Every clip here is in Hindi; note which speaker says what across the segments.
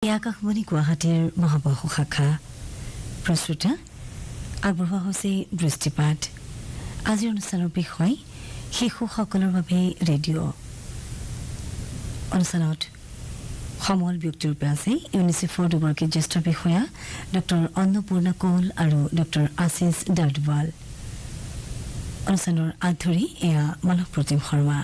Speaker 1: আকাশবাণী গুৱাহাটীৰ মহাবাহু শাখা প্ৰস্তুতা আগবঢ়োৱা হৈছে দৃষ্টিপাত। আজিৰ অনুষ্ঠানৰ বিষয় শিশুসকলৰ বাবে ৰেডিঅ'। অনুষ্ঠানত সমল ব্যক্তিৰূপে আছে ইউনিচেফৰ দুগৰাকী জ্যেষ্ঠ বিষয়া ডক্টৰ অন্নপূৰ্ণা কৌল আৰু ডক্টৰ আশিষ দাদৱাল। অনুষ্ঠানৰ আধৰি এয়া মানৱ প্ৰতিম শৰ্মা।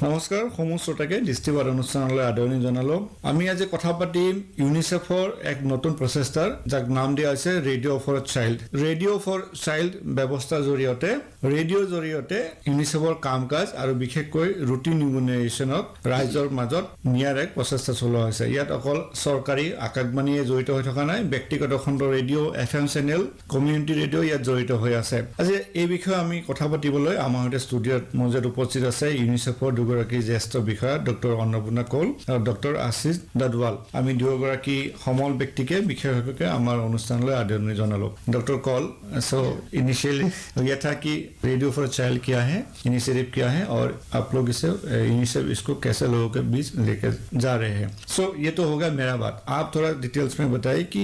Speaker 2: নমস্কাৰ সমূহ শ্ৰোতাকে দৃষ্টিপাত অনুষ্ঠানলৈ আদৰণি জনালো। আমি আজি কথা পাতিম ইউনিচেফৰ এক নতুন প্ৰচেষ্টাৰ যাক নাম দিয়া হৈছে radio' for child. Radio' for child ব্যৱস্থাৰ জৰিয়তে ৰেডিঅ'ৰ জৰিয়তে ইউনিচেফৰ কাম কাজ আৰু বিশেষকৈ ৰুটিন ইমিউনাইজেশ্যনত ৰাইজৰ মাজত নিয়াৰ এক প্ৰচেষ্টা চলোৱা হৈছে। ইয়াত অকল চৰকাৰী আকাশবাণীয়ে জড়িত হৈ থকা নাই, ব্যক্তিগত খণ্ড radio' FM channel community radio' ইয়াত জড়িত হৈ আছে। আজি এই বিষয়ে আমি কথা পাতিবলৈ আমাৰ সৈতে ষ্টুডিঅ'ত মজুত উপস্থিত আছে ইউনিচেফৰ দুগৰাকী জ্যেষ্ঠ বিষয়া ডক্টৰ অন্নপূৰ্ণা কৌল আৰু ডক্টৰ আশিষ দাদৱাল। আমি দুয়োগৰাকী সমল ব্যক্তিকে বিশেষজ্ঞকে আমাৰ অনুষ্ঠানলৈ আদৰণি জনালো। ডক্টৰ कौल, सो इनिशियली ये था कि रेडियो फॉर चाइल्ड क्या है, इनिशिएटिव क्या है और आप लोग इसे यूनिसेफ इसको कैसे लोगों के बीच लेकर जा रहे हैं। सो ये तो होगा मेरा बात। आप थोड़ा डिटेल्स में बताइए कि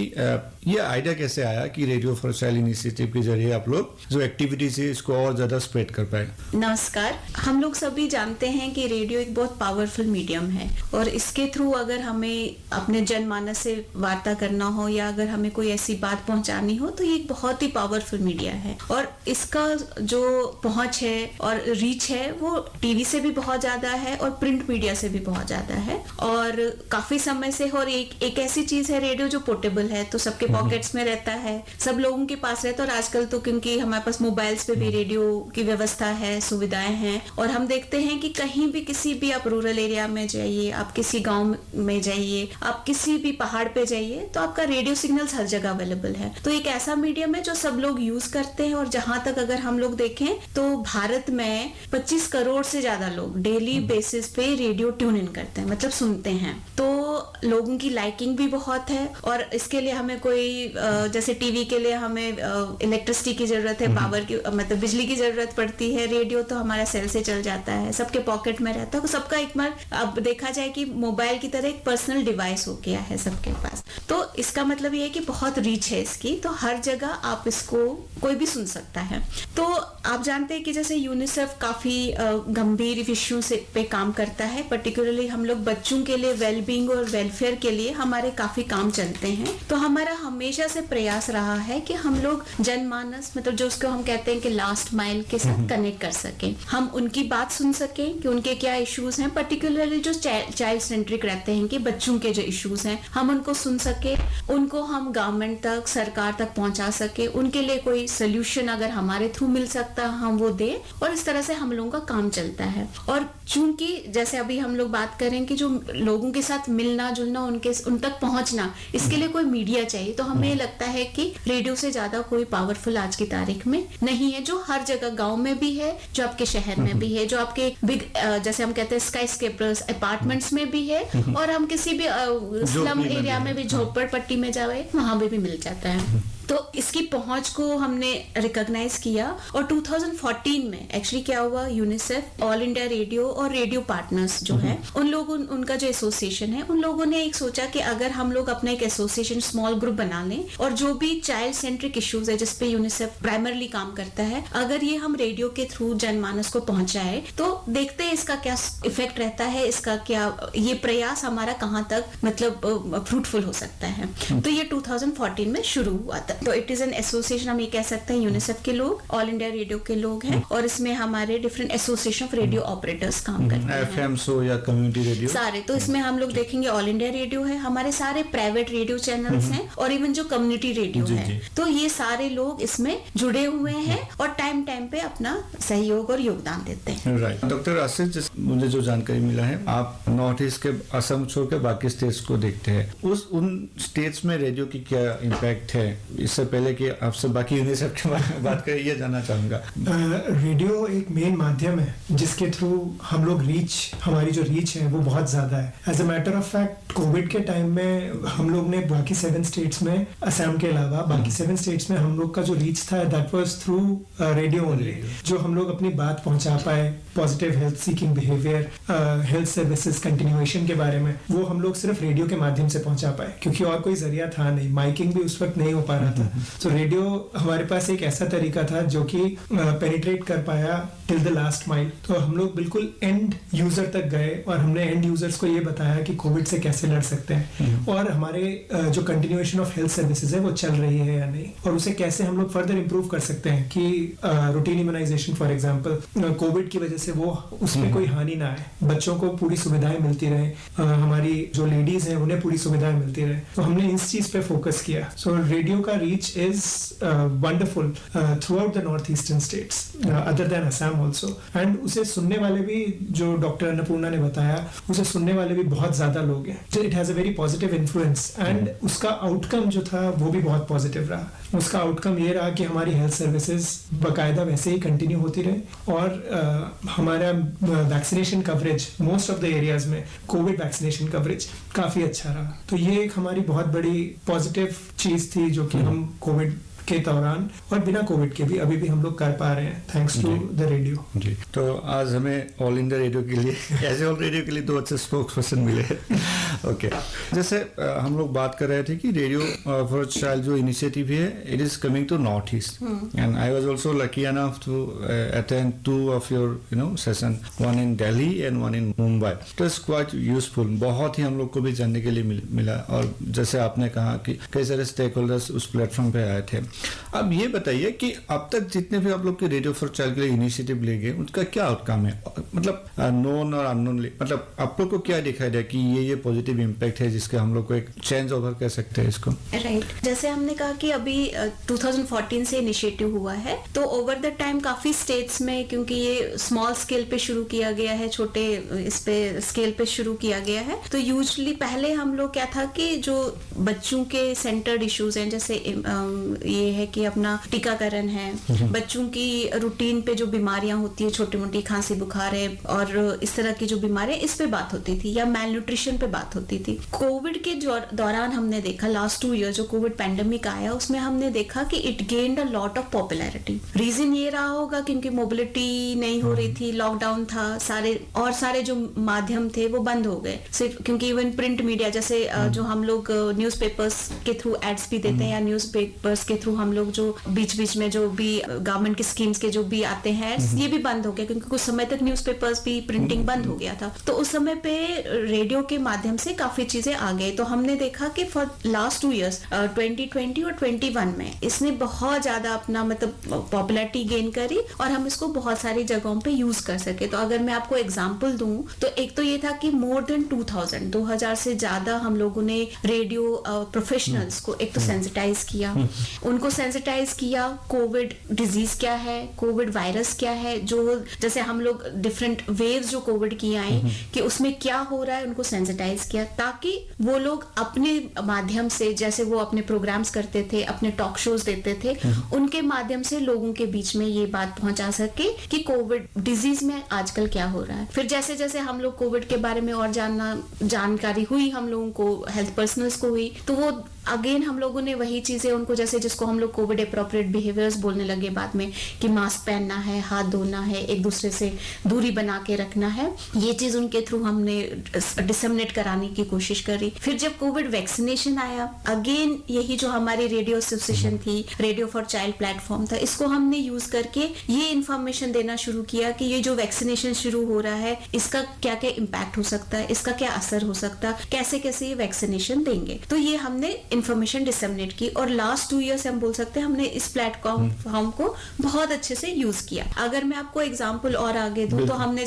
Speaker 2: ये आइडिया कैसे आया कि रेडियो फॉर चाइल्ड इनिशिएटिव के जरिए आप लोग जो एक्टिविटीज है इसको और ज्यादा स्प्रेड कर पाए।
Speaker 3: नमस्कार। हम लोग सभी जानते हैं कि रेडियो एक बहुत पावरफुल मीडियम है और इसके थ्रू अगर हमें अपने जनमानस से वार्ता करना हो या अगर हमें कोई ऐसी बात पहुंचानी हो तो ये एक बहुत ही पावरफुल मीडिया है और इसका जो पहुंच है और रीच है वो टीवी से भी बहुत ज्यादा है और प्रिंट मीडिया से भी बहुत ज्यादा है और काफी समय से। और एक ऐसी चीज है रेडियो जो पोर्टेबल है, तो सबके पॉकेट्स में रहता है, सब लोगों के पास रहता है। और आजकल तो क्योंकि हमारे पास मोबाइल्स पे भी रेडियो की व्यवस्था है, सुविधाएं हैं और हम देखते हैं कि कहीं भी किसी भी आप रूरल एरिया में जाइए, आप किसी गांव में जाइए, आप किसी भी पहाड़ पे जाइए तो आपका रेडियो सिग्नल्स हर जगह अवेलेबल है। तो एक ऐसा मीडियम है जो सब लोग यूज करते हैं और जहां तक अगर हम लोग देखें तो भारत में 25 करोड़ से ज्यादा लोग डेली बेसिस पे रेडियो ट्यून इन करते हैं, मतलब सुनते हैं। तो लोगों की लाइकिंग भी बहुत है और इसके लिए हमें कोई जैसे टीवी के लिए हमें इलेक्ट्रिसिटी की जरूरत है, पावर की मतलब बिजली की जरूरत पड़ती है। रेडियो तो हमारा सेल से चल जाता है, सबके पॉकेट में रहता है। तो सबका एक बार अब देखा जाए कि मोबाइल की तरह एक पर्सनल डिवाइस हो गया है सबके पास। तो इसका मतलब ये है कि बहुत रीच है इसकी, तो हर जगह आप इसको कोई भी सुन सकता है। तो आप जानते हैं कि जैसे यूनिसेफ काफी गंभीर इश्यूज पे काम करता है, पर्टिकुलरली हम लोग बच्चों के लिए वेलबींग और वेलफेयर के लिए हमारे काफी काम चलते हैं। तो हमारा हमेशा से प्रयास रहा है कि हम लोग जनमानस मतलब जो उसको हम कहते हैं कि लास्ट माइल के साथ कनेक्ट कर सकें, हम उनकी बात सुन सकें कि उनके क्या इश्यूज हैं, पर्टिकुलरली जो चाइल्ड सेंट्रिक रहते हैं कि बच्चों के जो इश्यूज हैं हम उनको सुन सके, उनको हम गवर्नमेंट तक सरकार तक पहुंचा सके, उनके लिए कोई सोल्यूशन अगर हमारे थ्रू मिल सकता है हम वो दें। और इस तरह से हम लोगों का काम चलता है। और चूंकि जैसे अभी हम लोग बात करें कि जो लोगों के साथ मिलना जुलना उन तक पहुंचना, इसके लिए कोई मीडिया चाहिए। तो हमें लगता है कि रेडियो से ज्यादा कोई पावरफुल आज की तारीख में नहीं है, जो हर जगह गांव में भी है, जो आपके शहर में भी है, जो आपके बिग जैसे हम कहते हैं स्काई स्केपर्स अपार्टमेंट्स में भी है और हम किसी भी स्लम एरिया में भी झोपड़पट्टी में जाए वहां भी मिल जाता है। तो इसकी पहुंच को हमने रिकॉग्नाइज किया और 2014 में एक्चुअली क्या हुआ, यूनिसेफ, ऑल इंडिया रेडियो और रेडियो पार्टनर्स जो है उन लोगों उनका जो एसोसिएशन है उन लोगों ने एक सोचा कि अगर हम लोग अपना एक एसोसिएशन स्मॉल ग्रुप बना लें और जो भी चाइल्ड सेंट्रिक इश्यूज है जिसपे यूनिसेफ प्राइमरली काम करता है, अगर ये हम रेडियो के थ्रू जनमानस को पहुंचाए तो देखते हैं इसका क्या इफेक्ट रहता है, इसका क्या ये प्रयास हमारा कहाँ तक मतलब फ्रूटफुल हो सकता है। तो ये 2014 में शुरू हुआ था। तो इट इज एन एसोसिएशन, हम ये कह सकते हैं यूनिसेफ के लोग, ऑल इंडिया रेडियो के लोग हैं और इसमें हमारे different association of radio operators काम करते हैं,
Speaker 2: FM शो या कम्युनिटी रेडियो सारे।
Speaker 3: तो इसमें हम लोग देखेंगे ऑल इंडिया रेडियो है, हमारे सारे प्राइवेट रेडियो चैनल्स हैं और इवन जो कम्युनिटी रेडियो है, तो ये सारे लोग इसमें जुड़े हुए हैं और टाइम पे अपना सहयोग और योगदान देते हैं।
Speaker 2: राइट। डॉक्टर आशीष, मुझे जो जानकारी मिला है आप नॉर्थ ईस्ट के असम छोड़ के बाकी स्टेट्स को देखते हैं, उन स्टेट्स में रेडियो की क्या इम्पैक्ट है? इससे पहले कि आपसे बाकी यूनिसेफ के बारे में बात करें, ये जानना चाहूंगा।
Speaker 4: रेडियो एक मेन माध्यम है जिसके थ्रू हम लोग हमारी जो रीच है वो बहुत ज्यादा है। As a matter of fact covid के टाइम में हम लोग ने बाकी 7 स्टेट्स में, असम के अलावा बाकी 7 स्टेट्स में हम लोग का जो रीच था that was through radio only, जो हम लोग अपनी बात पहुंचा पाए positive health seeking behaviour, health services continuation के बारे में, वो हम लोग सिर्फ रेडियो के माध्यम से पहुंचा पाए, क्योंकि और कोई जरिया था नहीं, माइकिंग भी उस वक्त नहीं हो पा रहा था। तो रेडियो हमारे पास एक ऐसा तरीका था जो कि पेनिट्रेट कर पाया टिल द लास्ट माइल। तो हम लोग बिल्कुल एंड यूजर तक गए और हमने एंड यूजर्स को ये बताया कि कोविड से कैसे लड़ सकते हैं और हमारे जो कंटिन्यूएशन ऑफ हेल्थ सर्विसेज है वो चल रही है या नहीं, और उसे कैसे हम लोग फर्दर इंप्रूव कर सकते हैं कि routine immunization for example covid की वजह से वो उसमें कोई हानि ना आए, बच्चों को पूरी सुविधाएं मिलती रहे, हमारी जो लेडीज हैं उन्हें पूरी सुविधाएं मिलती रहे। तो हमने इस चीज पे फोकस किया। सो रेडियो का reach is wonderful through out the north eastern states other than Assam also, and उसे सुनने वाले भी, जो डॉक्टर अन्नपूर्णा ने बताया, उसे सुनने वाले भी बहुत ज्यादा लोग हैं। It has a very positive influence and उसका आउटकम जो था वो भी बहुत पॉजिटिव रहा। उसका आउटकम ये रहा कि हमारी हेल्थ सर्विसेज बाकायदा वैसे ही कंटिन्यू होती रहे और हमारा vaccination coverage most of the areas में, कोविड वैक्सीनेशन कवरेज काफी अच्छा रहा। तो ये एक हमारी बहुत बड़ी पॉजिटिव चीज थी जो कि हम कोविड के दौरान और बिना कोविड के भी अभी भी हम लोग कर पा रहे हैं, थैंक्स टू द रेडियो। जी,
Speaker 2: तो आज हमें ऑल इंडिया रेडियो के लिए एज ऑल रेडियो के लिए 2 अच्छे स्पोक्स पर्सन मिले। ओके, जैसे हम लोग बात कर रहे थे कि रेडियो फॉर चाइल्ड जो इनिशिएटिव है, it is coming to North East and I was also lucky enough to attend 2 of your session, one in Delhi and one in Mumbai. It was quite useful, बहुत ही हम लोग को भी जानने के लिए मिला। और जैसे आपने कहा कि कई सारे स्टेक होल्डर्स उस प्लेटफॉर्म पे आए थे। अब ये बताइए कि अब तक जितने भी आप लोग के रेडियो फॉर चाइल्ड के लिए इनिशिएटिव ले गए, उनका क्या आउटकम है, मतलब नोन और अननोन, मतलब आप लोग को क्या दिखाई दिया कि ये पॉजिटिव इम्पैक्ट है जिसके हम लोग को एक चेंज ओवर कह सकते हैं इसको?
Speaker 3: राइट, जैसे हमने कहा कि अभी 2014 से इनिशिएटिव हुआ है, तो ओवर द टाइम काफी स्टेट्स में, क्योंकि ये स्मॉल स्केल पे शुरू किया गया है, छोटे इस पे स्केल पे शुरू किया गया है, तो यूजुअली पहले हम लोग क्या था कि जो बच्चों के सेंटर्ड इश्यूज हैं, जैसे ये है कि अपना टीकाकरण है, बच्चों की रूटीन पे जो बीमारियां होती है, छोटी मोटी खांसी बुखार है और इस तरह की जो बीमारियां, इस पे बात होती थी, या मेल न्यूट्रिशन पे बात होती थी। कोविड के दौरान हमने देखा, लास्ट 2 ईयर जो कोविड पैंडेमिक आया, उसमें हमने देखा कि it gained a lot of popularity. Reason ये रहा होगा क्योंकि मोबिलिटी नहीं हो रही थी, लॉकडाउन था, सारे जो माध्यम थे वो बंद हो गए, सिर्फ क्योंकि इवन प्रिंट मीडिया जैसे जो हम लोग न्यूज़पेपर्स के थ्रू एड्स भी देते हैं, या न्यूज़पेपर्स के थ्रू हम लोग जो बीच में जो भी गवर्नमेंट की स्कीम्स के जो भी आते हैं, ये भी बंद हो गया, क्योंकि कुछ समय तक न्यूज़पेपर्स भी प्रिंटिंग बंद हो गया था। तो उस समय पे रेडियो के माध्यम से काफी चीजें आ गई। तो हमने देखा कि फॉर लास्ट 2 इयर्स 2020 और 21 में इसने बहुत ज्यादा अपना मतलब पॉपुलैरिटी गेन करी और हम इसको बहुत सारी जगहों पे यूज कर सके। तो अगर मैं आपको एग्जांपल दूं तो एक तो ये था कि मोर देन 2000 से ज्यादा हम लोगों ने रेडियो प्रोफेशनल्स को एक तो सेंसिटाइज किया, उनको सेंसिटाइज किया, कोविड डिजीज क्या है, कोविड वायरस क्या है, जो जैसे हम लोग डिफरेंट वेव्स जो कोविड की आई कि उसमें क्या हो रहा है, उनको सेंसिटाइज किया, ताकि वो लोग अपने माध्यम से, जैसे वो अपने प्रोग्राम्स करते थे, अपने टॉक शोज देते थे, उनके माध्यम से लोगों के बीच में ये बात पहुंचा सके कि कोविड डिजीज में आजकल क्या हो रहा है। फिर जैसे जैसे हम लोग कोविड के बारे में और जानकारी हुई, हम लोगों को, हेल्थ पर्सनल्स को हुई, तो वो अगेन हम लोगों ने वही चीजें उनको, जैसे जिसको हम लोग कोविड एप्रोप्रिएट बिहेवियर्स बोलने लगे बाद में, कि मास्क पहनना है, हाथ धोना है, एक दूसरे से दूरी बना के रखना है, ये चीज उनके थ्रू हमने डिसमिनेट कराने की कोशिश करी। फिर जब कोविड वैक्सीनेशन आया, अगेन यही जो हमारी रेडियो एसोसिएशन थी, रेडियो फॉर चाइल्ड प्लेटफॉर्म था, इसको हमने यूज करके ये इंफॉर्मेशन देना शुरू किया कि ये जो वैक्सीनेशन शुरू हो रहा है, इसका क्या क्या इम्पैक्ट हो सकता है, इसका क्या असर हो सकता है, कैसे कैसे ये वैक्सीनेशन देंगे। तो ये हमने इंफॉर्मेशन डिसमिनेट की और लास्ट 2 ईयर से हम बोल सकते हैं हमने इस प्लेटफॉर्म को बहुत अच्छे से यूज किया। अगर मैं आपको एग्जांपल और आगे दूं तो हमने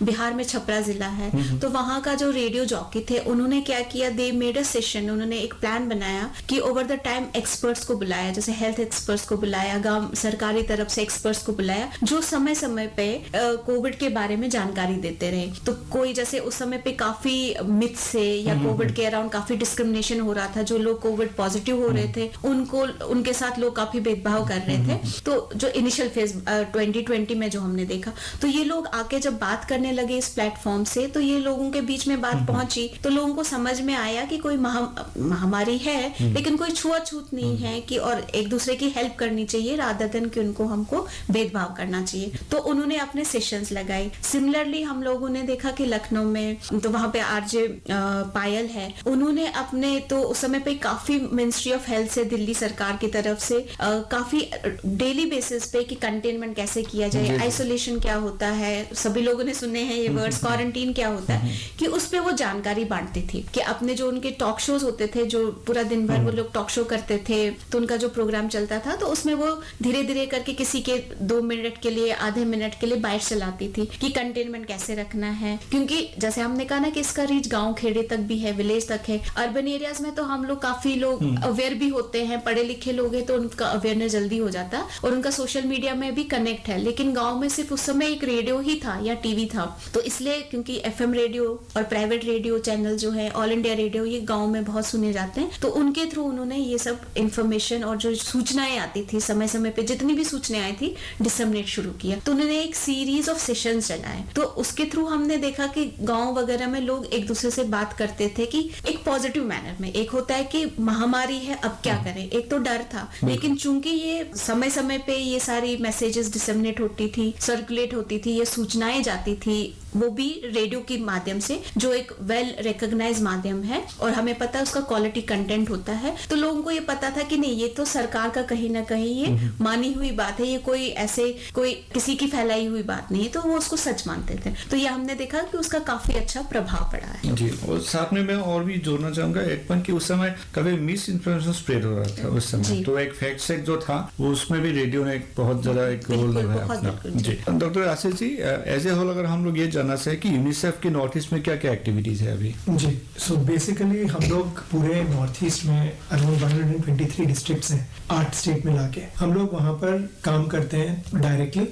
Speaker 3: बिहार में छपरा जिला है, तो वहां का जो रेडियो जॉकी थे, उन्होंने क्या किया, दे मेड अ सेशन, उन्होंने एक प्लान बनाया कि ओवर द टाइम एक्सपर्ट्स को बुलाया, जैसे हेल्थ एक्सपर्ट्स को बुलाया, गांव सरकारी तरफ से एक्सपर्ट्स को बुलाया, जो समय समय पे कोविड के बारे में जानकारी देते रहे। तो कोई जैसे उस समय पे काफी मिथ से या कोविड के अराउंड काफी डिस्क्रिमिनेशन डिस्क्रिमिनेशन हो रहा था, जो लोग कोविड पॉजिटिव हो रहे थे उनको, उनके साथ लोग काफी भेदभाव कर रहे थे। तो जो इनिशियल फेज 2020 में जो हमने देखा, तो ये लोग आके जब बात करने लगे इस प्लेटफॉर्म से, तो ये लोगों के बीच में बात पहुंची, तो लोगों को समझ में आया कि कोई महामारी है लेकिन कोई छुआछूत नहीं है, कि और एक दूसरे की हेल्प करनी चाहिए रादर देन कि उनको हमको भेदभाव करना चाहिए। तो उन्होंने अपने सेशंस लगाए। सिमिलरली हम लोगों ने देखा कि लखनऊ में, तो वहां पे आरजे पायल है, उन्होंने अपने, तो उस समय पे काफी मिनिस्ट्री ऑफ हेल्थ से, दिल्ली सरकार की तरफ से काफी डेली बेसिस पे कि कंटेनमेंट कैसे किया जाए, आइसोलेशन क्या होता है, सभी लोगों ने सुने हैं ये वर्ड्स, क्वारंटीन क्या होता है, कि उस पे वो जानकारी बांटती थी। कि अपने जो उनके टॉक शोज होते थे, जो पूरा दिन भर वो लोग टॉक शो करते थे, तो उनका जो प्रोग्राम चलता था, तो उसमें वो धीरे धीरे करके किसी के 2 मिनट के लिए, आधे मिनट के लिए बाइट चलाती थी कि कंटेनमेंट कैसे रखना है। क्योंकि जैसे हमने कहा ना कि इसका रीच गांव खेड़े तक भी है, विलेज तक है। अर्बन एरियाज में तो हम लोग काफी लोग अवेयर भी होते हैं, पढ़े लिखे लोग हैं, तो उनका अवेयरनेस जल्दी हो जाता और उनका सोशल मीडिया में भी कनेक्ट है। लेकिन गांव में सिर्फ उस समय एक रेडियो ही था या टीवी था, तो इसलिए क्योंकि एफएम रेडियो और प्राइवेट रेडियो चैनल जो है, ऑल इंडिया रेडियो, ये गांव में बहुत सुने जाते हैं, तो उनके थ्रू उन्होंने ये सब इंफॉर्मेशन और जो सूचनाएं आती थी समय समय पे, जितनी भी सूचनाएं आई थी, डिसमिनेट शुरू किया। तो उन्होंने एक सीरीज ऑफ सेशन चलाए, तो उसके थ्रू हमने देखा कि गांव वगैरह में लोग एक दूसरे से बात करते थे कि एक पॉजिटिव मैनर में। एक होता है कि महामारी है, अब क्या करें, एक तो डर था, लेकिन चूंकि ये समय समय पे ये सारी मैसेजेस डिसमिनेट होती थी, सर्कुलेट होती थी, ये सूचनाएं जाती थी, वो भी रेडियो के माध्यम से, जो एक वेल रिकॉग्नाइज्ड माध्यम है और हमें पता है उसका क्वालिटी कंटेंट होता है। तो लोगों को ये पता था कि नहीं, ये तो सरकार का कहीं ना कहीं ये मानी हुई बात है, ये कोई ऐसे कोई किसी की फैलाई हुई बात नहीं है, तो वो उसको सच मानते थे। तो ये हमने देखा कि उसका काफी अच्छा प्रभाव पड़ा है।
Speaker 2: जी, और साथ में मैं और भी जोड़ना चाहूंगा एक पॉइंट कि उस समय काफी मिस इन्फॉर्मेशन स्प्रेड हो रहा था उस समय, तो एक फैक्ट चेक जो था वो उसमें भी रेडियो ने एक बहुत ज्यादा एक रोल निभाया अपना। जी, doctor Ashish ji, as a whole अगर हम लोग ये जानना चाहे कि यूनिसेफ की नॉर्थ ईस्ट में क्या क्या एक्टिविटीज है अभी?
Speaker 4: जी, सो बेसिकली हम लोग पूरे नॉर्थ ईस्ट में अराउंड 123 डिस्ट्रिक्ट्स हैं, 8 स्टेट मिला के। हम लोग वहाँ पर काम करते हैं directly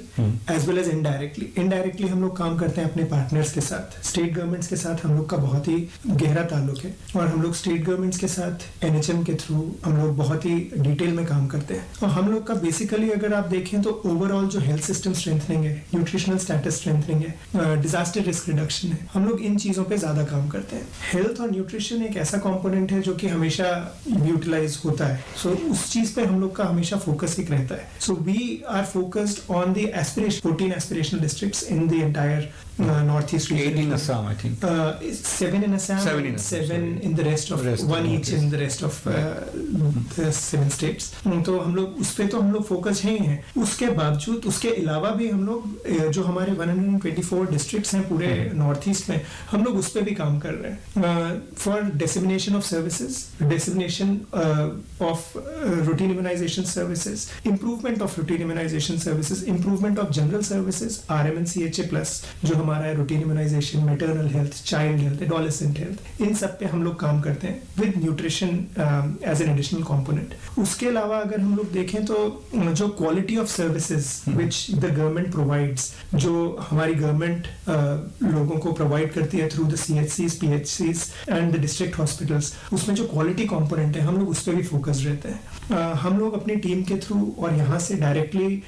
Speaker 4: as well as indirectly. Indirectly हम लोग काम करते हैं अपने पार्टनर्स के साथ। स्टेट गवर्नमेंट्स के साथ हम लोग का बहुत ही गहरा ताल्लुक है और हम लोग स्टेट गवर्नमेंट्स के साथ एनएचएम के थ्रू हम लोग बहुत ही डिटेल में काम करते हैं। और हम लोग का बेसिकली अगर आप देखें तो ओवरऑल जो हेल्थ सिस्टम स्ट्रेंथनिंग है, न्यूट्रिशनल स्टेटस स्ट्रेंथनिंग है, डिजास्टर रिस्क रिडक्शन है, हम लोग इन चीजों पे ज्यादा काम करते हैं। हेल्थ और न्यूट्रिशन एक ऐसा कंपोनेंट है जो कि हमेशा यूटिलाइज होता है, सो उस चीज पे हम लोग का हमेशा फोकस एक रहता है। So we are focused on the 14 aspirational districts in the entire northeast region.
Speaker 2: 8 in Assam, I think.
Speaker 4: 7 in Assam, 7 in the rest of one each in the rest of the 7 states. तो हम लोग उस पे तो हम लोग फोकस है ही हैं। उसके बावजूद, उसके अलावा भी हम लोग जो हमारे 124 डिस्ट्रिक्ट्स हैं पूरे नॉर्थ ईस्ट में, हम लोग उस पे भी काम कर रहे हैं for dissemination of services, dissemination of routine immunization services, improvement of routine immunization services, improvement of general services, RMNCHA plus जो हमारा है, routine immunization, maternal health, child health, adolescent health, इन सब पे हम लोग काम करते हैं with nutrition as an additional component. उसके अलावा अगर हम लोग देखें तो जो quality of services which the government provides, जो हमारी गवर्नमेंट लोगों को प्रोवाइड करती है through the CHCs, PHCs and the district hospitals, उसमें जो क्वालिटी कंपोनेंट है हम लोग उस पर भी फोकस रहते हैं। हम लोग अपनी टीम के थ्रू और यहाँ से डायरेक्टली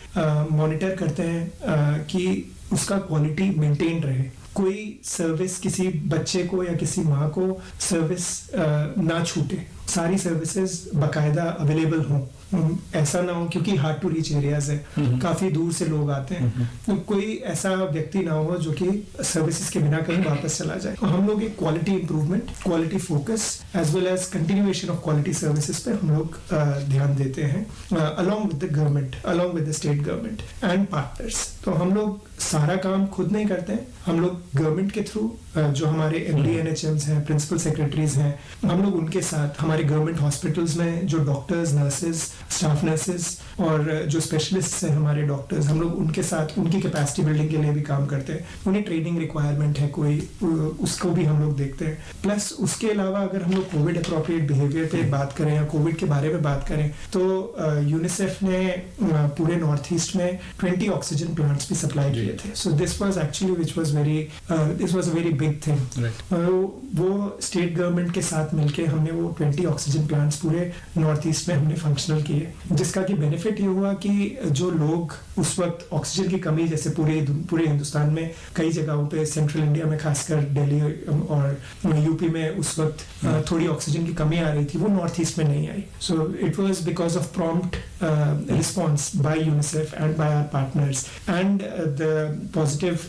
Speaker 4: मॉनिटर करते हैं कि उसका क्वालिटी मेंटेन रहे, कोई सर्विस किसी बच्चे को या किसी माँ को सर्विस ना छूटे, सारी सर्विसेज बाकायदा अवेलेबल हों, ऐसा ना हो क्योंकि हार्ड टू रीच एरियाज है, काफी दूर से लोग आते हैं, तो कोई ऐसा व्यक्ति ना हो जो कि सर्विसेज के बिना कहीं वापस चला जाए। तो हम लोग एक quality improvement, quality focus as well as continuation of quality services पे हम लोग ध्यान देते हैं along with the government, along with the state government and partners. तो हम लोग सारा काम खुद नहीं करते हैं, हम लोग गवर्नमेंट के थ्रू जो हमारे MD NHMs हैं, प्रिंसिपल सेक्रेटरीज हैं, हम लोग उनके साथ हमारे गवर्नमेंट हॉस्पिटल्स में जो डॉक्टर्स, नर्सेज, स्टाफ नर्सेज और जो स्पेशलिस्ट हैं हमारे डॉक्टर्स, हम लोग उनके साथ उनकी कैपेसिटी बिल्डिंग के लिए भी काम करते हैं। उन्हें ट्रेनिंग रिक्वायरमेंट है कोई, उसको भी हम लोग देखते हैं। प्लस उसके अलावा अगर हम लोग कोविड अप्रोप्रिएट बिहेवियर पे बात करें या कोविड के बारे में बात करें तो यूनिसेफ ने पूरे नॉर्थ ईस्ट में 20 ऑक्सीजन प्लांट्स भी सप्लाई किए थे। So this was actually this was a very big thing. वो स्टेट गवर्नमेंट के साथ मिलके हमने वो 20 30 ऑक्सीजन प्लांट्स पूरे नॉर्थ ईस्ट में हमने फंक्शनल किए, जिसका कि बेनिफिट ये हुआ कि जो लोग उस वक्त ऑक्सीजन की कमी, जैसे पूरे हिंदुस्तान में कई जगहों पे, सेंट्रल इंडिया में खासकर दिल्ली और यूपी में उस वक्त थोड़ी ऑक्सीजन की कमी आ रही थी, वो नॉर्थ ईस्ट में नहीं आई. So it was because of prompt response by UNICEF and by our partners and the positive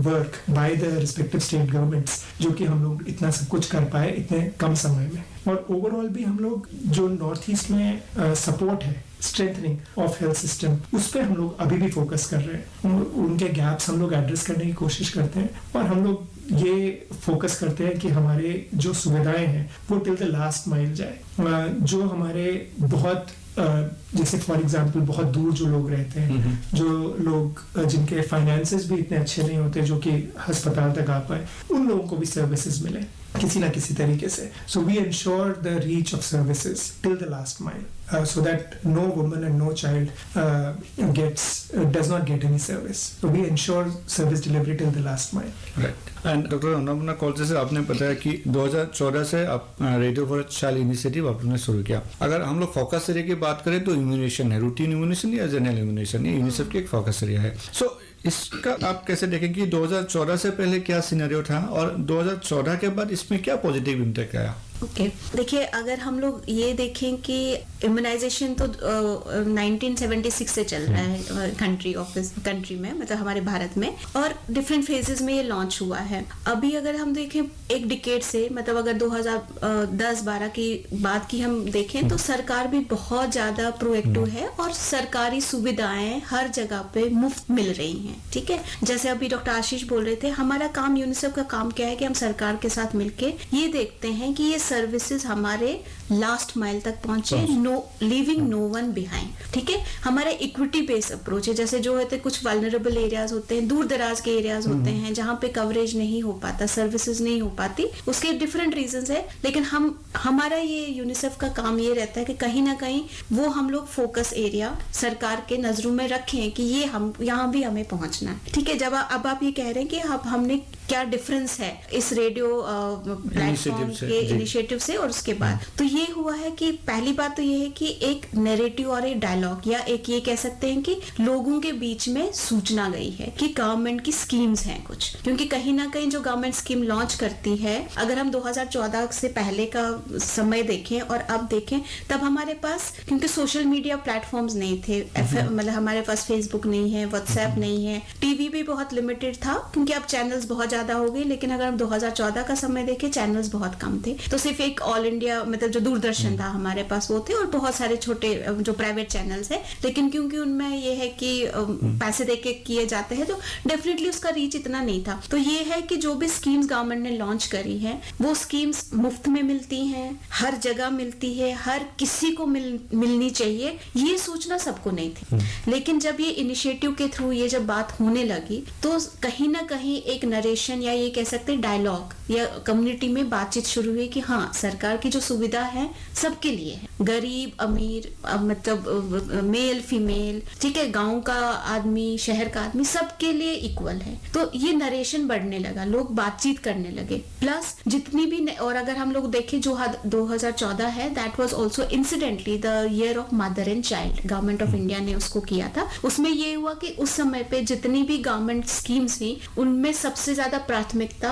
Speaker 4: work by the respective state governments, जो कि हम लोग इतना सब कुछ कर पाए इतने कम समय में. और ओवरऑल भी हम लोग जो नॉर्थ ईस्ट में सपोर्ट है, स्ट्रेंथनिंग ऑफ हेल्थ सिस्टम, उस पर हम लोग अभी भी फोकस कर रहे हैं. उनके गैप्स हम लोग एड्रेस करने की कोशिश करते हैं और हम लोग ये फोकस करते हैं कि हमारे जो सुविधाएं हैं वो टिल द लास्ट माइल जाए. जो हमारे बहुत जैसे फॉर एग्जांपल बहुत दूर जो लोग रहते हैं, जो लोग जिनके फाइनेंसेस भी इतने अच्छे नहीं होते जो कि अस्पताल तक आ पाए, उन लोगों को भी सर्विसेज मिले किसी ना किसी तरीके से. So we ensure the reach of services till the last mile so that no woman and no child does not get any service. So we ensure service delivery till the last mile.
Speaker 2: Right. And doctor Annapurna Kaul, जैसे आपने बताया कि 2014 से आप रेडियो फॉर चाइल्ड इनिशिएटिव आपने शुरू किया. अगर हम लोग फोकस एरिया की बात करें तो इम्यूनेशन है, रूटीन इम्यूनेशन या जनरल इम्यूनेशन, ये यूनिसेफ की एक फोकस एरिया है. सो इसका आप कैसे देखें कि 2014 से पहले क्या सिनेरियो था और 2014 के बाद इसमें क्या पॉजिटिव इम्पैक्ट आया?
Speaker 3: ओके, देखिए अगर हम लोग ये देखें कि इम्यूनाइजेशन तो 1976 से चल रहा है कंट्री में, मतलब हमारे भारत में, और डिफरेंट फेजेस में ये लॉन्च हुआ है. अभी अगर हम देखें एक डिकेड से, मतलब अगर 2010-12 की बात की हम देखें तो सरकार भी बहुत ज्यादा प्रोएक्टिव है और सरकारी सुविधाएं हर जगह पे मुफ्त मिल रही हैं. ठीक है, जैसे अभी डॉक्टर आशीष बोल रहे थे, हमारा काम, यूनिसेफ का काम क्या है कि हम सरकार के साथ मिलके ये देखते हैं कि ये सर्विसेज हमारे लास्ट माइल तक पहुंचे, लीविंग नो वन बिहाइंड. ठीक है, हमारा इक्विटी बेस्ड अप्रोच है. जैसे जो होते कुछ वल्नरेबल एरियाज होते हैं, दूर दराज के एरियाज होते हैं जहां पे कवरेज नहीं हो पाता, सर्विसेज नहीं हो पाती, उसके डिफरेंट रीजंस है. लेकिन हमारा ये यूनिसेफ का काम ये रहता है कि कहीं ना कहीं वो हम लोग फोकस एरिया सरकार के नजरों में रखें कि ये हम यहाँ भी हमें पहुंचना है. ठीक है, जब अब आप ये कह रहे हैं कि अब हमने क्या डिफरेंस है इस रेडियो प्लेटफॉर्म के इनिशिएटिव से और उसके बाद, तो ये हुआ है कि पहली बात तो ये है कि एक नैरेटिव और एक डायलॉग, या एक ये कह सकते हैं कि लोगों के बीच में सूचना गई है कि गवर्नमेंट की स्कीम्स हैं कुछ. क्योंकि कहीं ना कहीं जो गवर्नमेंट स्कीम लॉन्च करती है, अगर हम 2014 से पहले का समय देखें और अब देखें, तब हमारे पास क्योंकि सोशल मीडिया प्लेटफॉर्म्स नहीं थे, मतलब हमारे पास फेसबुक नहीं है, व्हाट्सएप नहीं है, टीवी भी बहुत लिमिटेड था क्योंकि अब चैनल्स बहुत ज्यादा हो गए. लेकिन अगर हम 2014 का समय देखें, चैनल्स बहुत कम थे, तो सिर्फ एक ऑल इंडिया, मतलब जो दूरदर्शन था हमारे पास, वो थे, और बहुत सारे छोटे जो प्राइवेट चैनल्स हैं. लेकिन क्योंकि उनमें ये है कि पैसे देके किए जाते हैं, तो डेफिनेटली उसका रीच इतना नहीं था. तो ये है कि जो भी स्कीम्स गवर्नमेंट ने लॉन्च करी है, वो स्कीम्स मुफ्त में मिलती हैं, हर जगह मिलती है, हर किसी को मिलनी चाहिए, ये सूचना सबको नहीं थी. लेकिन जब ये इनिशिएटिव के थ्रू ये जब बात होने लगी, तो कहीं ना कहीं एक नरेशन या ये कह सकते हैं डायलॉग या कम्युनिटी में बातचीत शुरू हुई कि हाँ, सरकार की जो सुविधा है सबके लिए है, गरीब अमीर, मतलब मेल फीमेल, ठीक है, गांव का आदमी, शहर का आदमी, सबके लिए इक्वल है. तो ये नरेशन बढ़ने लगा, लोग बातचीत करने लगे. प्लस जितनी भी, और अगर हम लोग देखें जो 2014 है, that was also incidentally the year of mother and child. Government of India ने उसको किया था. उसमें ये हुआ कि उस समय पे जितनी भी गवर्नमेंट स्कीम्स थी, उनमें सबसे ज्यादा प्राथमिकता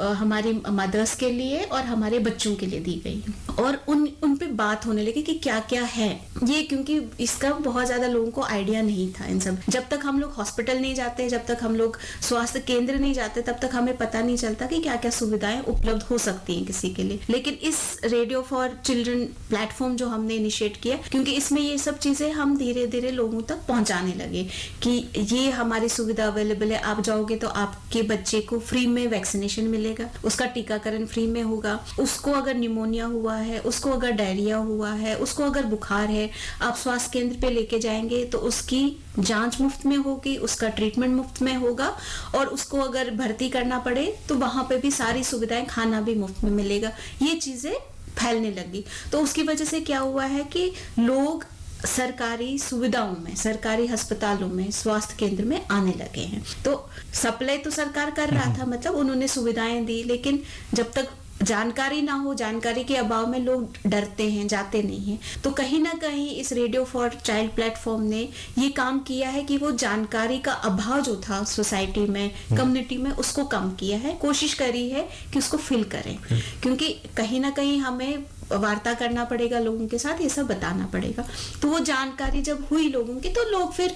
Speaker 3: हमारी मदर्स के लिए और हमारे बच्चों के लिए दी गई, और उन पे बात होने लगी कि क्या क्या है ये, क्योंकि इसका बहुत ज्यादा लोगों को आइडिया नहीं था इन सब. जब तक हम लोग हॉस्पिटल नहीं जाते, जब तक हम लोग स्वास्थ्य केंद्र नहीं जाते, तब तक हमें पता नहीं चलता कि क्या क्या सुविधाएं उपलब्ध हो सकती हैं किसी के लिए. लेकिन इस रेडियो फॉर चिल्ड्रन प्लेटफॉर्म जो हमने इनिशिएट किया, क्योंकि इसमें ये सब चीजें हम धीरे धीरे लोगों तक पहुंचाने लगे कि ये हमारी सुविधा अवेलेबल है, आप जाओगे तो आपके बच्चे को फ्री में वैक्सीनेशन मिलेगा, उसका टीकाकरण फ्री में होगा, उसको अगर निमोनिया हुआ है, उसको अगर डायरिया हुआ है, उसको अगर बुखार है, आप स्वास्थ्य केंद्र पे लेके जाएंगे तो उसकी जांच मुफ्त में होगी, उसका ट्रीटमेंट मुफ्त में होगा, और उसको अगर भर्ती करना पड़े तो वहां पे भी सारी सुविधाएं, खाना भी मुफ्त में मिलेगा. ये चीजें फैलने लगी. तो उसकी वजह से क्या हुआ है कि लोग सरकारी सुविधाओं में, सरकारी अस्पतालों में, स्वास्थ्य केंद्र में आने लगे हैं. तो सप्लाई तो सरकार कर रहा था, मतलब उन्होंने सुविधाएं दी, लेकिन जब तक जानकारी ना हो, जानकारी के अभाव में लोग डरते हैं, जाते नहीं हैं। तो कहीं ना कहीं इस रेडियो फॉर चाइल्ड प्लेटफॉर्म ने ये काम किया है कि वो जानकारी का अभाव जो था सोसाइटी में, कम्युनिटी में, उसको कम किया है, कोशिश करी है कि उसको फिल करें। क्योंकि कहीं ना कहीं हमें वार्ता करना पड़ेगा लोगों के साथ, ये सब बताना पड़ेगा। तो वो जानकारी जब हुई लोगों की, तो लोग फिर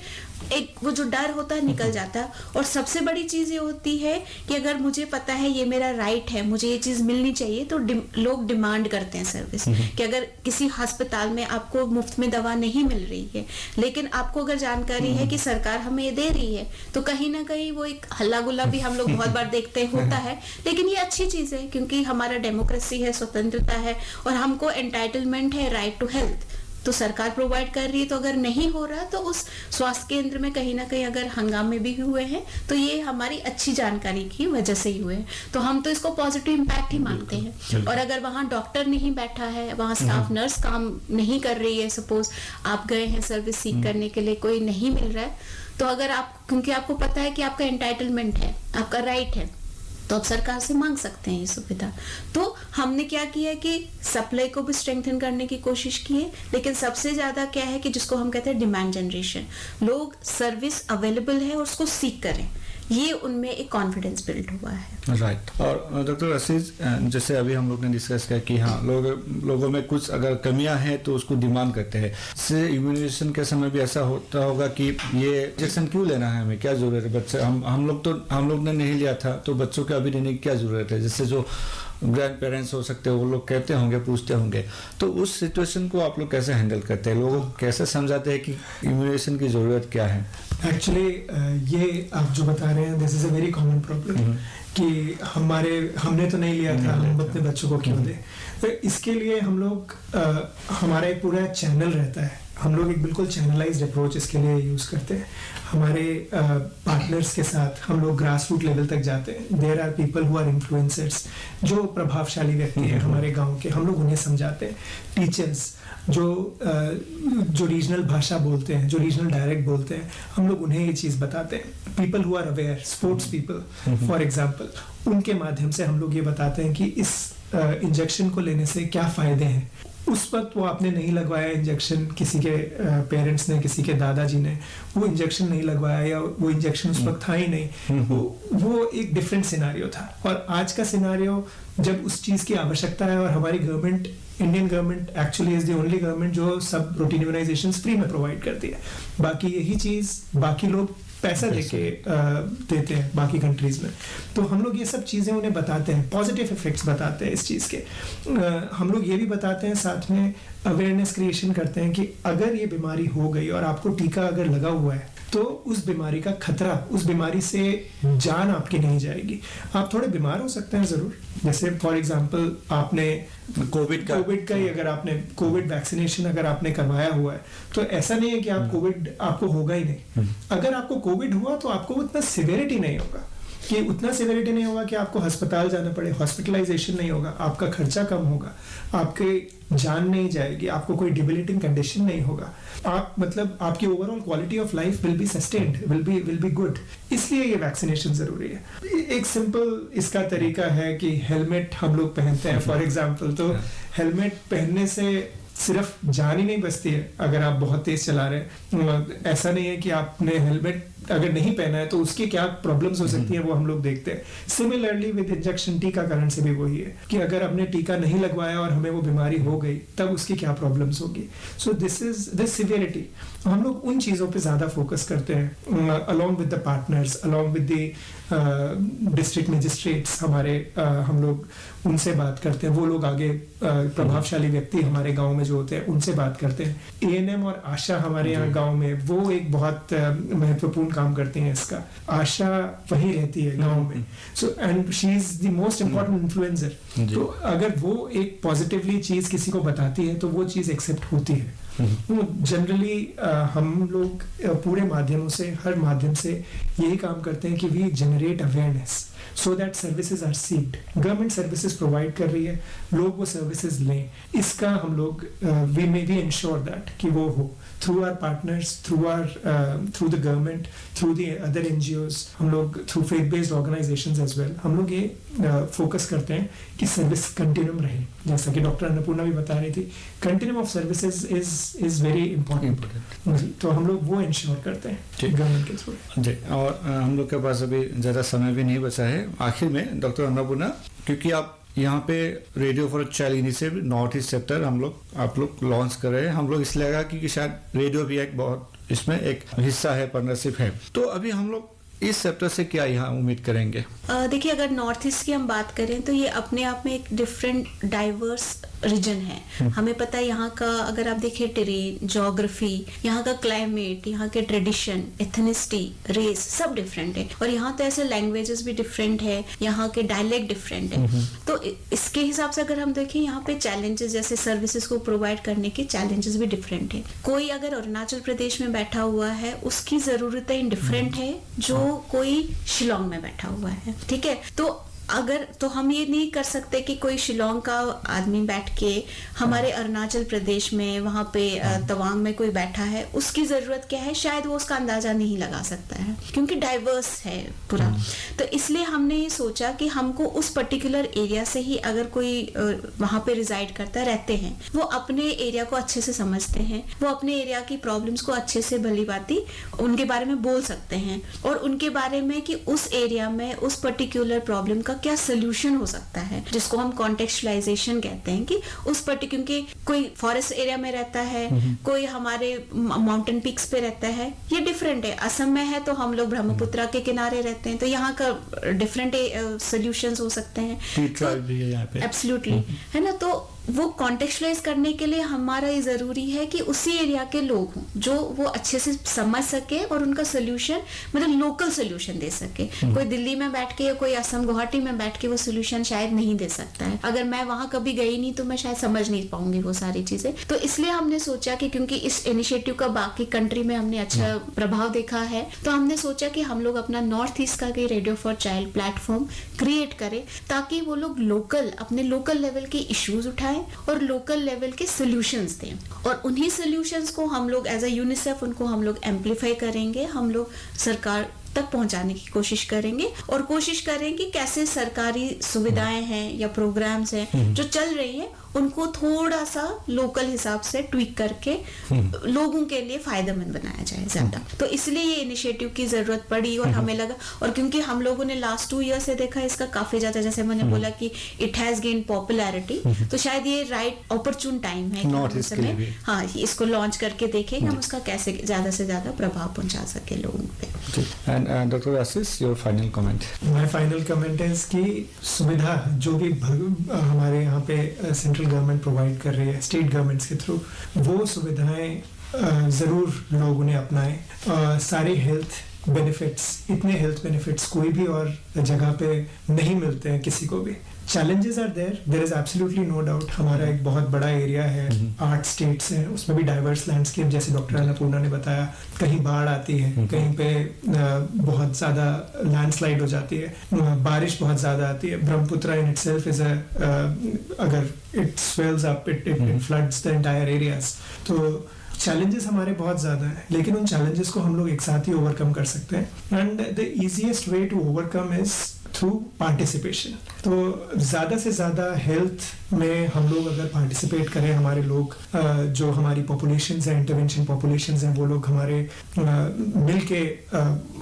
Speaker 3: एक वो जो डर होता है निकल जाता है। और सबसे बड़ी चीज ये होती है कि अगर मुझे पता है ये मेरा राइट है, मुझे ये चीज मिलनी चाहिए, तो लोग डिमांड करते हैं सर्विस। कि अगर किसी अस्पताल में आपको मुफ्त में दवा नहीं मिल रही है, लेकिन आपको अगर जानकारी है कि सरकार हमें ये दे रही है, तो कहीं ना कहीं वो एक हल्ला गुल्ला भी हम लोग बहुत बार देखते हैं होता है। लेकिन ये अच्छी चीज है, क्योंकि हमारा डेमोक्रेसी है, स्वतंत्रता है, और हमको एंटाइटलमेंट है राइट टू हेल्थ, तो सरकार प्रोवाइड कर रही है। तो अगर नहीं हो रहा, तो उस स्वास्थ्य केंद्र में कहीं ना कहीं अगर हंगामे भी हुए हैं, तो ये हमारी अच्छी जानकारी की वजह से ही हुए हैं। तो हम तो इसको पॉजिटिव इम्पैक्ट ही मानते हैं। और अगर वहाँ डॉक्टर नहीं बैठा है, वहाँ स्टाफ नर्स काम नहीं कर रही है, सपोज आप गए हैं सर्विस सीख करने के लिए, कोई नहीं मिल रहा है, तो अगर आप, क्योंकि आपको पता है कि आपका एंटाइटलमेंट है, आपका राइट है, तो आप सरकार से मांग सकते हैं ये सुविधा। तो हमने क्या किया कि सप्लाई को भी स्ट्रेंथन करने की कोशिश की है, लेकिन सबसे ज्यादा क्या है कि जिसको हम कहते हैं डिमांड जनरेशन, लोग सर्विस अवेलेबल है और उसको सीख करें, ये उनमें एक कॉन्फिडेंस बिल्ड हुआ है।
Speaker 2: राइट। और डॉक्टर असीज, जैसे अभी हम लोग ने डिस्कस किया कि हाँ, लोगों में कुछ अगर कमियां हैं तो उसको डिमांड करते हैं। इससे इम्यूनाइजेशन के समय भी ऐसा होता होगा कि ये इंजेक्शन क्यों लेना है, हमें क्या जरूरत है, बच्चे हम लोग ने नहीं लिया था, तो बच्चों के अभी लेने की क्या जरूरत है। जैसे जो ग्रैंड पेरेंट्स हो सकते हैं, वो लोग कहते होंगे, पूछते होंगे, तो उस सिचुएशन को आप लोग कैसे हैंडल करते हैं, लोगों को कैसे समझाते हैं कि इम्यूनाइजेशन की जरूरत क्या है।
Speaker 4: एक्चुअली ये आप जो बता रहे हैं, this is a very common problem कि हमने तो नहीं लिया था, हम अपने बच्चों को क्यों दें। तो इसके लिए हम लोग हमारा एक पूरा चैनल रहता है, हम लोग एक बिल्कुल चैनलाइज्ड अप्रोच इसके लिए यूज करते हैं। हमारे पार्टनर्स के साथ हम लोग ग्रास रूट लेवल तक जाते हैं। There are people who are influencers, जो प्रभावशाली व्यक्ति हैं हमारे गांव के, हम लोग उन्हें समझाते हैं। टीचर्स जो रीजनल भाषा बोलते हैं, जो रीजनल डायरेक्ट बोलते हैं, हम लोग उन्हें ये चीज़ बताते हैं। People who are aware, sports people for example, उनके माध्यम से हम लोग ये बताते हैं कि इस इंजेक्शन को लेने से क्या फ़ायदे हैं। उस वक्त वो आपने नहीं लगवाया इंजेक्शन, किसी के पेरेंट्स ने, किसी के दादाजी ने वो इंजेक्शन नहीं लगवाया, या वो इंजेक्शन उस वक्त था ही नहीं, वो एक डिफरेंट सिनारियो था। और आज का सिनारियो, जब उस चीज़ की आवश्यकता है, और हमारी government, Indian government actually is the only government जो सब रूटीन इम्यूनाइजेशन फ्री में प्रोवाइड करती है। बाकी यही चीज़ बाकी लोग पैसा देके देते हैं बाकी कंट्रीज में। तो हम लोग ये सब चीज़ें उन्हें बताते हैं, पॉजिटिव इफेक्ट्स बताते हैं इस चीज़ के। हम लोग ये भी बताते हैं, साथ में अवेयरनेस क्रिएशन करते हैं कि अगर ये बीमारी हो गई और आपको टीका अगर लगा हुआ है, तो उस बीमारी का खतरा, उस बीमारी से जान आपकी नहीं जाएगी। आप थोड़े बीमार हो सकते हैं जरूर, जैसे फॉर एग्जांपल आपने कोविड का ही अगर आपने कोविड वैक्सीनेशन अगर आपने करवाया हुआ है, तो ऐसा नहीं है कि आप कोविड आपको होगा ही नहीं। अगर आपको कोविड हुआ तो आपको उतना सिवियरिटी नहीं होगा, कि उतना सिवियरिटी नहीं होगा कि आपको अस्पताल जाना पड़े, हॉस्पिटलाइजेशन नहीं होगा, आपका खर्चा कम होगा, आपके जान नहीं जाएगी, आपको कोई डिबिलिटिंग कंडीशन नहीं होगा, आप मतलब आपकी overall quality of life will be sustained, will be good. इसलिए ये वैक्सीनेशन जरूरी है। एक सिंपल इसका तरीका है कि हेलमेट हम लोग पहनते हैं फॉर एग्जाम्पल, तो हेलमेट पहनने से सिर्फ जान ही नहीं बचती है अगर आप बहुत तेज चला रहे हैं। ऐसा नहीं है कि आपने हेलमेट अगर नहीं पहना है तो उसकी क्या प्रॉब्लम्स हो सकती हैं, वो हम लोग देखते हैं। सिमिलरली विद इंजेक्शन, टीकाकरण से भी वही है कि अगर हमने टीका नहीं लगवाया और हमें वो बीमारी हो गई, तब उसकी क्या प्रॉब्लम्स होगी। सो दिस सिवियरिटी, हम लोग उन चीज़ों पे ज़्यादा फोकस करते हैं, along with the partners, along with the district magistrates हमारे, हम लोग उनसे बात करते हैं। वो लोग आगे प्रभावशाली व्यक्ति हमारे गांव में जो होते हैं उनसे बात करते हैं। एएनएम और आशा हमारे यहाँ गांव में वो एक बहुत महत्वपूर्ण काम करती हैं इसका। आशा वही रहती है गांव में, so and she is the most important influencer. तो अगर वो एक पॉजिटिवली चीज किसी को बताती है तो वो चीज एक्सेप्ट होती है। जनरली हम लोग पूरे माध्यमों से, हर माध्यम से यही काम करते हैं कि we generate awareness. so that services are seeked. Government services provide कर रही है, लोग वो services लें. इसका हम लोग we ensure that कि वो हो through our partners, through the government, through the other NGOs, हम लोग through faith-based organizations as well. हम लोग ये focus करते हैं कि service continuum रहे. जैसा कि डॉक्टर अन्नपूर्णा भी बता रही थी, continuum of services is very important. तो हम लोग वो ensure करते हैं government के थ्रू.
Speaker 2: जी, और हम लोग के पास अभी ज़्यादा समय भी नहीं बचा है. आखिर में डॉक्टर अन्नपूर्णा, क्योंकि आप यहाँ पे radio for child initiative north east chapter आप लोग लॉन्च कर रहे हैं. हम लोग इसलिए लगा कि शायद रेडियो भी एक बहुत इसमें एक हिस्सा है, पार्टनरशिप है. तो अभी हम लोग इस चैप्टर से क्या यहाँ उम्मीद करेंगे?
Speaker 3: देखिए, अगर नॉर्थ ईस्ट की हम बात करें तो ये अपने आप में एक डिफरेंट डाइवर्स रीजन है. हमें पता है यहाँ का, अगर आप देखिए टेरेन, ज्योग्राफी, यहाँ का क्लाइमेट, यहाँ के ट्रेडिशन, एथनिसिटी, रेस सब डिफरेंट है. और यहाँ तो ऐसे लैंग्वेजेस भी डिफरेंट है, यहाँ के डायलेक्ट डिफरेंट है. तो इसके हिसाब से अगर हम देखें, यहाँ पे चैलेंजेस जैसे सर्विसेज को प्रोवाइड करने के चैलेंजेस भी डिफरेंट है. कोई अगर अरुणाचल प्रदेश में बैठा हुआ है, उसकी जरूरतें डिफरेंट है जो कोई शिलोंग में बैठा हुआ है. ठीक है, तो हम ये नहीं कर सकते कि कोई शिलोंग का आदमी बैठ के हमारे अरुणाचल प्रदेश में वहां पे तवांग में कोई बैठा है, उसकी जरूरत क्या है शायद वो उसका अंदाजा नहीं लगा सकता है, क्योंकि डाइवर्स है पूरा. तो इसलिए हमने ये सोचा कि हमको उस पर्टिकुलर एरिया से ही, अगर कोई वहां पे रिजाइड करता रहते हैं, वो अपने एरिया को अच्छे से समझते हैं, वो अपने एरिया की प्रॉब्लम्स को अच्छे से भली भांति उनके बारे में बोल सकते हैं, और उनके बारे में कि उस एरिया में उस पर्टिकुलर प्रॉब्लम का क्या सोल्यूशन हो सकता है, जिसको हम कॉन्टेक्चुअलाइजेशन कहते हैं. कि उस पर्टिकुलर के कोई फॉरेस्ट एरिया में रहता है, कोई हमारे माउंटेन पीक्स पे रहता है, ये डिफरेंट है. असम में है तो हम लोग ब्रह्मपुत्र के किनारे रहते हैं, तो यहाँ का डिफरेंट सोल्यूशंस हो सकते हैं. एब्सोल्युटली, है ना. तो वो कॉन्टेक्चुअलाइज करने के लिए हमारा ये जरूरी है कि उसी एरिया के लोग हों जो वो अच्छे से समझ सके और उनका सोल्यूशन, मतलब लोकल सोल्यूशन दे सके. कोई दिल्ली में बैठ के या कोई असम गुवाहाटी में बैठ के वो सोल्यूशन शायद नहीं दे सकता है. अगर मैं वहां कभी गई नहीं तो मैं शायद समझ नहीं पाऊंगी वो सारी चीजें. तो इसलिए हमने सोचा कि क्योंकि इस इनिशिएटिव का बाकी कंट्री में हमने अच्छा प्रभाव देखा है, तो हमने सोचा कि हम लोग अपना नॉर्थ ईस्ट का radio for child platform create करें, ताकि वो लोग अपने लोकल लेवल के इश्यूज उठाएं और लोकल लेवल के सॉल्यूशंस दें. और उन्हीं सॉल्यूशंस को हम लोग एज अ यूनिसेफ उनको हम लोग एम्पलीफाई करेंगे, हम लोग सरकार तक पहुंचाने की कोशिश करेंगे, और कोशिश करेंगे कैसे सरकारी सुविधाएं हैं या प्रोग्राम्स हैं जो चल रही हैं, उनको थोड़ा सा लोकल हिसाब से ट्वीक करके लोगों के लिए फायदेमंद बनाया जाए ज्यादा. तो इसलिए ये इनिशिएटिव की जरूरत पड़ी. और हमें लगा, और क्योंकि हम लोगों ने लास्ट 2 ईयर से देखा इसका काफी ज्यादा, जैसे मैंने बोला कि इट हैज गेन पॉपुलैरिटी, तो शायद ये राइट ऑपर्चुन टाइम है कि हाँ इसको लॉन्च करके देखें हम उसका कैसे ज्यादा से ज्यादा प्रभाव पहुंचा सके लोगों पे.
Speaker 2: Doctor Ashish, your final comment?
Speaker 4: My final comment है कि सुविधा जो भी हमारे यहाँ पे सेंट्रल गवर्नमेंट प्रोवाइड कर रही है स्टेट गवर्नमेंट्स के थ्रू, वो सुविधाएं जरूर लोगों ने अपनाएं. सारे हेल्थ बेनिफिट्स, इतने हेल्थ बेनिफिट्स कोई भी और जगह पे नहीं मिलते हैं किसी को भी. Challenges are there is absolutely no doubt. हमारा एक बहुत बड़ा एरिया है, 8 स्टेट्स हैं, उसमें भी डाइवर्स लैंडस्केप, जैसे डॉक्टर अन्नपूर्णा ने बताया. कहीं बाढ़ आती है, कहीं पे बहुत ज्यादा लैंडस्लाइड हो जाती है, बारिश बहुत ज्यादा आती है. ब्रह्मपुत्र इन इटसेल्फ इज अगर it swells up, it floods the entire areas. तो चैलेंजेस हमारे बहुत ज्यादा हैं, लेकिन उन चैलेंजेस को हम लोग एक साथ ही ओवरकम कर सकते हैं. And the easiest way to overcome is through participation. तो ज़्यादा से ज़्यादा हेल्थ में हम लोग अगर पार्टिसिपेट करें, हमारे लोग जो हमारी पॉपुलेशंस हैं, इंटरवेंशन पॉपुलेशंस हैं, वो लोग हमारे मिल के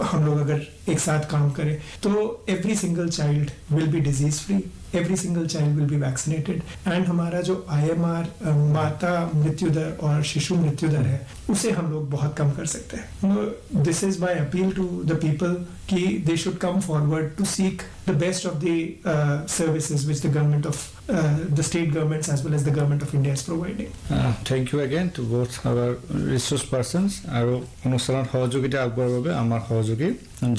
Speaker 4: हम लोग अगर एक साथ काम करें, तो every single child will be disease free, every single child will be vaccinated. And हमारा जो IMR माता मृत्यु दर और शिशु मृत्यु दर है, उसे हम लोग बहुत कम कर सकते हैं. This is my appeal to the people कि they should come forward to seek the best of the services which the government of the state governments as well as the government of India is providing.
Speaker 2: Thank you again to both our resource persons. আৰু অনুষ্ঠানত সহযোগিতা আগবঢ়োৱাৰ বাবে আমাৰ সহযোগী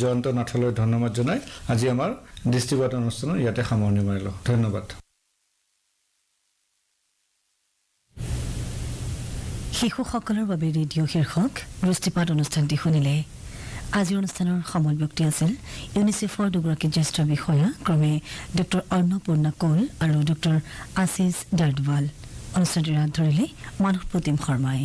Speaker 2: জয়ন্ত নাথলৈ ধন্যবাদ জনাই আজি আমাৰ দৃষ্টিপাত অনুষ্ঠানৰ ইয়াতে সামৰণি মাৰিলোঁ. ধন্যবাদ.
Speaker 1: শিশুসকলৰ বাবে ৰেডিঅ' শীৰ্ষক দৃষ্টিপাত অনুষ্ঠানটি শুনিলে. আজিৰ অনুষ্ঠানৰ সমল ব্যক্তি আছিল ইউনিচেফৰ দুগৰাকী জ্যেষ্ঠ বিষয়া ক্ৰমে ডক্টৰ অন্নপূৰ্ণা কৌল আৰু ডক্টৰ আশিষ ডাৰ্ডৱাল। অনুষ্ঠানটিৰ হাত ধৰিলে মানস প্ৰতিম শৰ্মাই।